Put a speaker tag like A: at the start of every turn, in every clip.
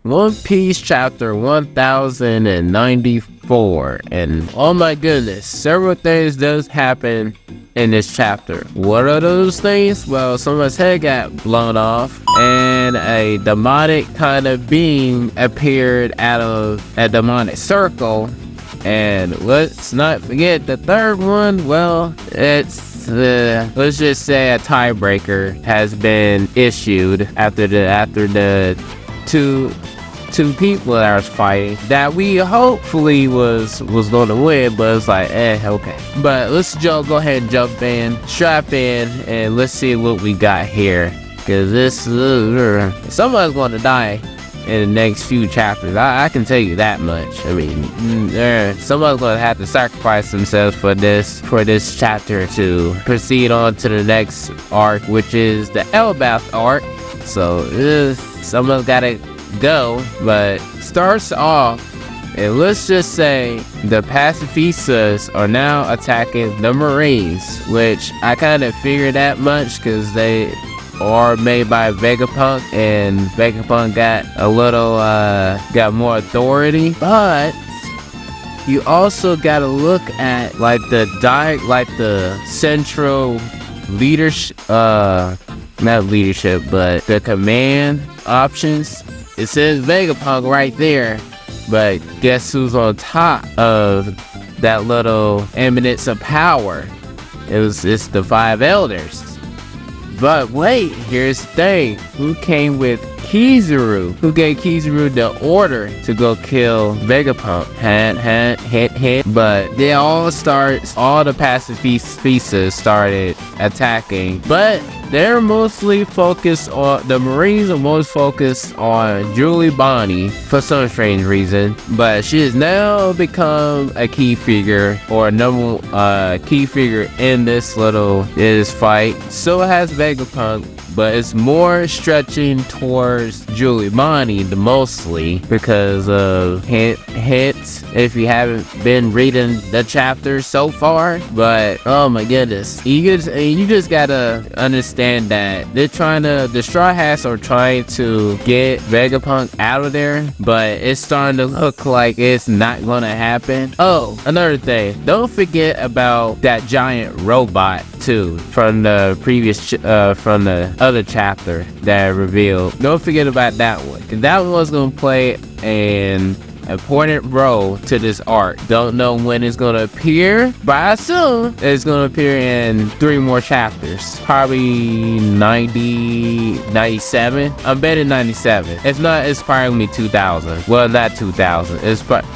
A: One Piece chapter 1094, and oh my goodness, several things does happen in this chapter. What are those things? Well, someone's head got blown off, and a demonic kind of being appeared out of a demonic circle. And let's not forget the third one. Well, it's let's just say a tiebreaker has been issued after the two people that was fighting that we hopefully was going to win, but it's like okay. But let's go ahead and jump in, strap in, and let's see what we got here, because this somebody's going to die in the next few chapters. I can tell you that much. I mean, someone's gonna have to sacrifice themselves for this chapter to proceed on to the next arc, which is the Elbaf arc. So someone's gotta go, but starts off, and let's just say the pacifistas are now attacking the Marines, which I kind of figured that much because they are made by Vegapunk, and Vegapunk got a little got more authority. But you also gotta look at the central leadership, not leadership, but the command options. It says Vegapunk right there, but guess who's on top of that little eminence of power? It's the 5 elders. But wait, here's the thing. Who came with Kizaru? Who gave Kizaru the order to go kill Vegapunk? Hint. But they all the pacifistas started attacking. But they're mostly focused on, the Marines are most focused on Julie Bonnie for some strange reason. But she has now become a key figure, or a key figure in this fight. So has Vegapunk, but it's more stretching towards Julie Bonnie mostly because of hits if you haven't been reading the chapters so far. But oh my goodness, you just gotta understand that the Straw Hats are trying to get Vegapunk out of there, but it's starting to look like it's not gonna happen. Oh, another thing, don't forget about that giant robot too from the previous from the other chapter that I revealed. Don't forget about that one. That one was gonna play an important role to this arc. Don't know when it's gonna appear, but I assume it's gonna appear in 3 more chapters. Probably 97. I'm betting 97. If not, it's probably gonna be 2000. Well, not 2000. It's probably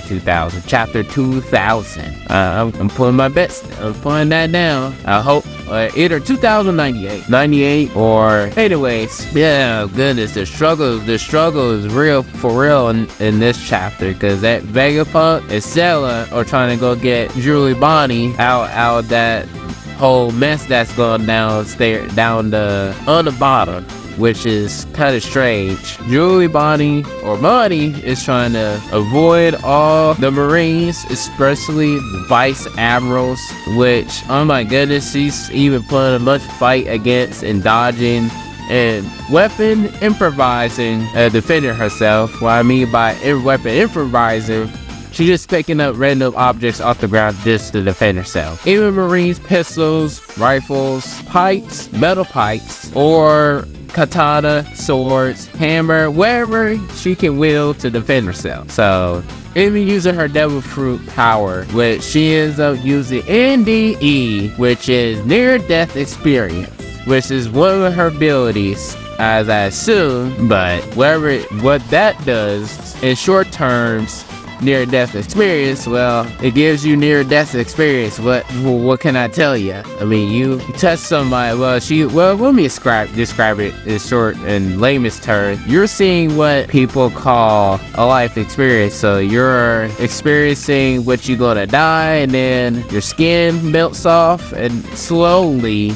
A: 2000. Chapter 2000. I'm putting my bets. I'm putting that down. I hope either 2098, or anyways. Yeah, goodness, the struggle is real for real in this chapter, because that Vegapunk and Stella are trying to go get Julie Bonnie out of that whole mess that's going down the bottom, which is kind of strange. Julie Bonnie is trying to avoid all the Marines, especially the Vice Admirals, which, oh my goodness, she's even putting a much fight against and dodging and weapon improvising, defending herself. What I mean by weapon improvising, she's just picking up random objects off the ground just to defend herself. Even Marines, pistols, rifles, pikes, metal pikes, or katana, swords, hammer, wherever she can wield to defend herself. So even using her devil fruit power, which she ends up using NDE, which is near death experience, which is one of her abilities, as I assume. But what that does in short terms, near-death experience, well, it gives you near-death experience. What can I tell you? I mean, you touch somebody, let me describe it in short and lamest terms. You're seeing what people call a life experience. So you're experiencing what you're gonna die, and then your skin melts off, and slowly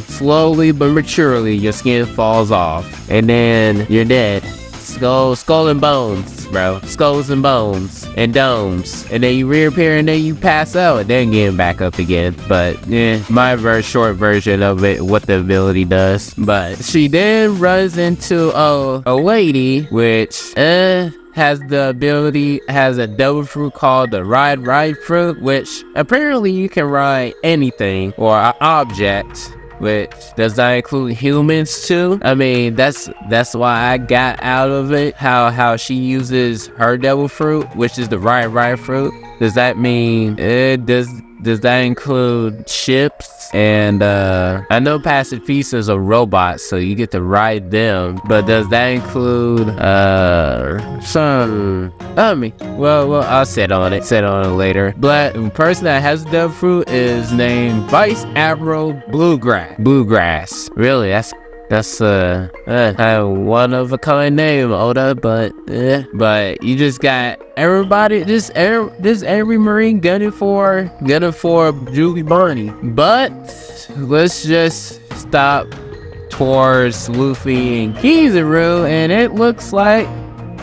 A: but maturely, your skin falls off, and then you're dead. Skull and bones, bro. Skulls and bones and domes. And then you reappear and then you pass out and then get back up again. But my very short version of it, what the ability does. But she then runs into a lady, which has a devil fruit called the ride fruit, which apparently you can ride anything or an object, which does that include humans too? I mean, that's why I got out of it how she uses her devil fruit, which is the ride fruit. Does that mean does that include ships? And I know pacifistas are robots, so you get to ride them. But does that include well, I'll sit on it later. But the person that has the devil fruit is named Vice Admiral Bluegrass. Really, that's kind of one of a kind name, Oda, but you just got everybody, every Marine gunning for Julie Barney. But let's just stop towards Luffy and Kizaru, and it looks like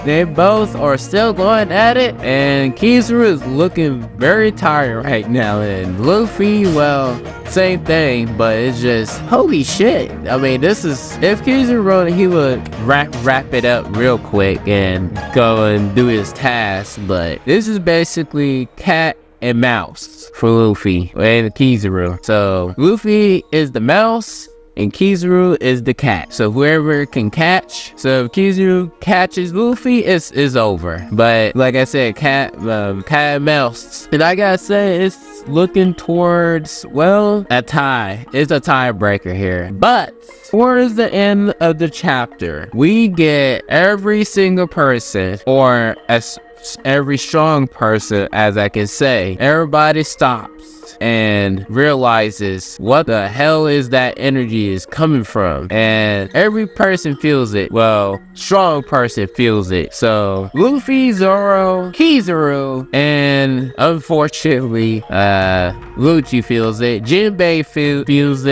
A: they both are still going at it, and Kizaru is looking very tired right now, and Luffy, well, same thing, but it's just, holy shit. I mean, this is, if Kizaru wrote, he would wrap it up real quick and go and do his task, but this is basically cat and mouse for Luffy and Kizaru. So Luffy is the mouse and Kizaru is the cat. So whoever can catch. So if Kizaru catches Luffy, it's over. But like I said, cat and mouse. And I gotta say, it's looking towards, well, a tie. It's a tiebreaker here. But towards the end of the chapter, we get every single person, or every strong person, as I can say, everybody stops and realizes what the hell is that energy is coming from, and every person feels it. Well, strong person feels it. So Luffy, Zoro, Kizaru, and unfortunately Lucci feels it. Jinbei feels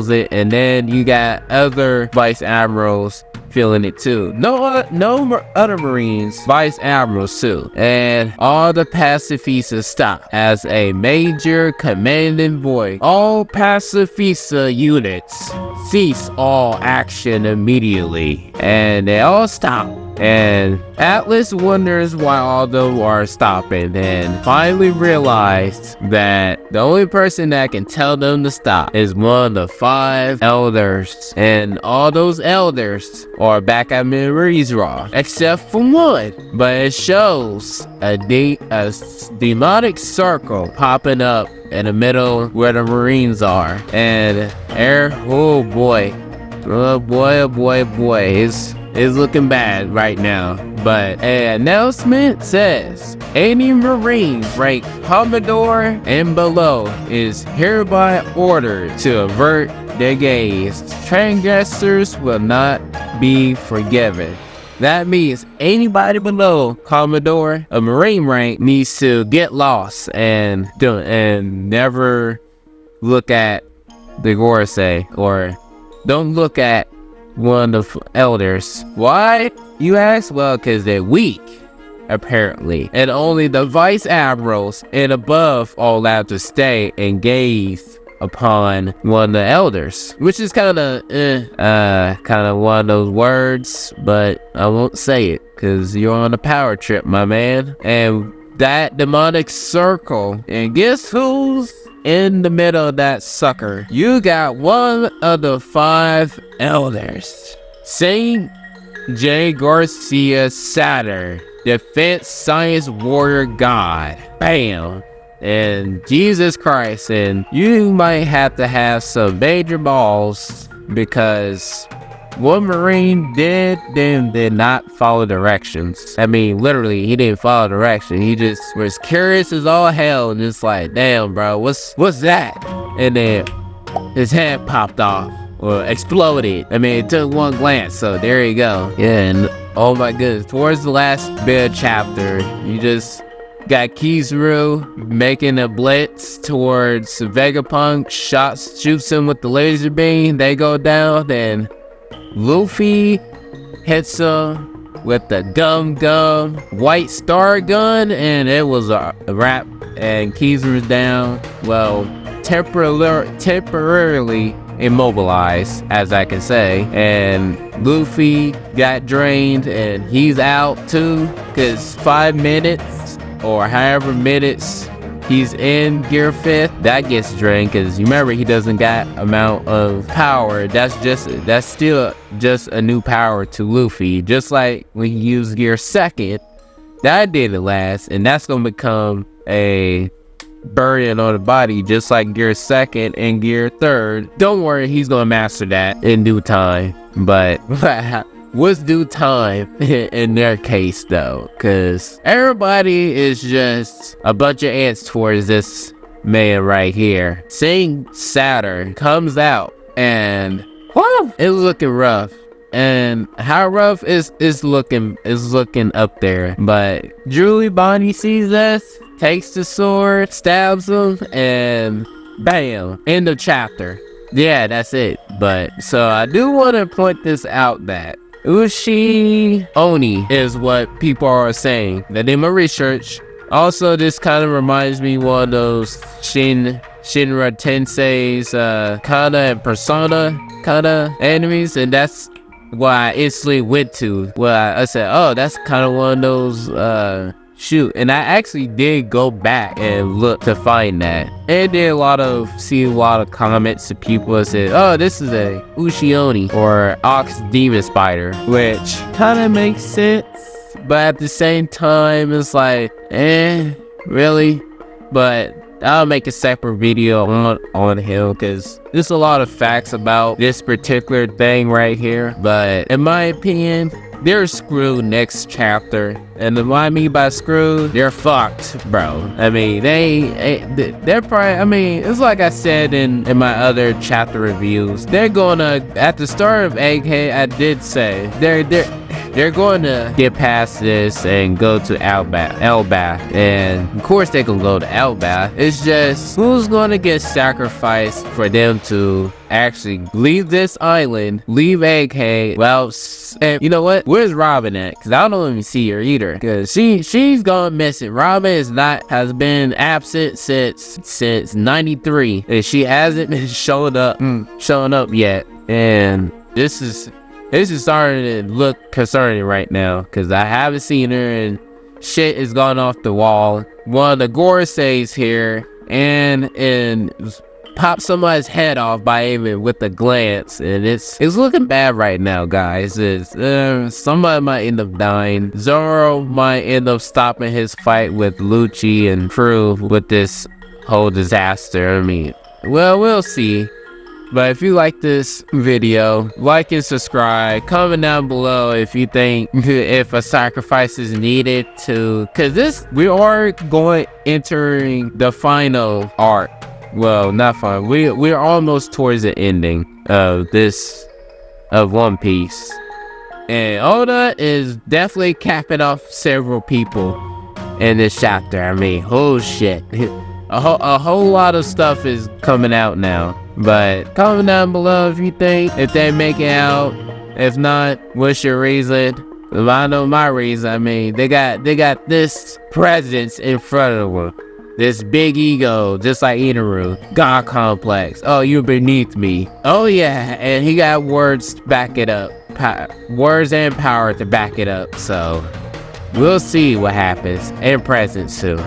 A: it, and then you got other vice admirals feeling it too. No other Marines, vice admirals too. And all the pacifistas stop as a major commanding voice. All pacifista units cease all action immediately, and they all stop. And Atlas wonders why all of them are stopping, and finally realized that the only person that can tell them to stop is one of the 5 elders, and all those elders are back at Miri's-Ra, except for one. But it shows a demonic circle popping up in the middle where the Marines are, and oh boy, it's looking bad right now. But an announcement says any Marine ranked Commodore and below is hereby ordered to avert their gaze. Transgressors will not be forgiven. That means anybody below Commodore, a Marine rank, needs to get lost and never look at the Gorosei, or don't look at one of the elders. Why, you ask? Well, because they're weak, apparently, and only the vice admirals and above are allowed to stay and gaze upon one of the elders, which is kind of one of those words, but I won't say it because you're on a power trip, my man. And that demonic circle, and guess who's in the middle of that sucker? You got one of the 5 elders, Saint J. Garcia Satter, Defense Science Warrior God. Bam. And Jesus Christ, and you might have to have some major balls, because one Marine did not follow directions. I mean, literally, he didn't follow direction. He just was curious as all hell, and just like, damn, bro, what's that? And then his head popped off or exploded. I mean, it took one glance, so there you go. Yeah, and oh my goodness, towards the last bit of chapter, you just got Kizaru making a blitz towards Vegapunk, shoots him with the laser beam, they go down, then Luffy hits him with the gum white star gun, and it was a wrap. And Kizaru's down. Well, temporarily immobilized, as I can say, and Luffy got drained and he's out too, because 5 minutes or however minutes he's in Gear 5th, that gets drained, because you remember he doesn't got amount of power. That's still just a new power to Luffy, just like when he used Gear 2nd, that didn't last, and that's gonna become a burden on the body, just like Gear 2nd and Gear 3rd. Don't worry, he's gonna master that in due time. But what's due time in their case though? Because everybody is just a bunch of ants towards this man right here. Seeing Saturn comes out and it's looking rough. And how rough is looking up there. But Julie Bonnie sees us, takes the sword, stabs him, and bam, end of chapter. Yeah, that's it. But so I do want to point this out that Ushi Oni is what people are saying. That in my research. Also, this kind of reminds me one of those Shinra Tensei's Kana and Persona kind of enemies, and that's why I instantly went to. Well, I said, oh, that's kind of one of those shoot, and I actually did go back and look to find that, and did see a lot of comments of people that said, oh, this is a Ushioni or Ox Demon Spider, which kind of makes sense, but at the same time it's like, really? But I'll make a separate video on him, because there's a lot of facts about this particular thing right here. But in my opinion, they're screwed next chapter. And what I mean by screwed, they're fucked, bro. I mean, they're probably, I mean, it's like I said in my other chapter reviews. They're gonna, at the start of Egghead, I did say, they're going to get past this and go to Elbaf. And of course they can go to Elbaf. It's just, who's going to get sacrificed for them to actually leave this island, leave Egghead? Well, and you know what? Where's Robin at? Because I don't even see her either. Because she's gone missing. Robin has been absent since 93. And she hasn't been showing up yet. And this is starting to look concerning right now, because I haven't seen her and shit is gone off the wall. One of the Goraseis here and pop somebody's head off by aiming with a glance, and it's looking bad right now, guys. Somebody might end up dying. Zoro might end up stopping his fight with Lucci and crew with this whole disaster. I mean, well, we'll see. But if you like this video, like and subscribe. Comment down below if you think if a sacrifice is needed to, because we are entering the final arc. Well, not final. We're almost towards the ending of One Piece, and Oda is definitely capping off several people in this chapter. I mean, oh shit. A whole lot of stuff is coming out now. But comment down below if you think if they make it out. If not, what's your reason? If I know my reason, I mean, they got this presence in front of them. This big ego, just like Inaru. God complex. Oh, you're beneath me. Oh yeah, and he got words to back it up. Words and power to back it up. So we'll see what happens. And presence too.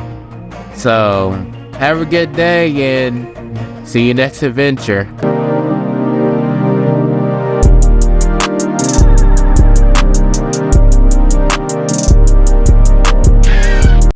A: So have a good day and see you next adventure.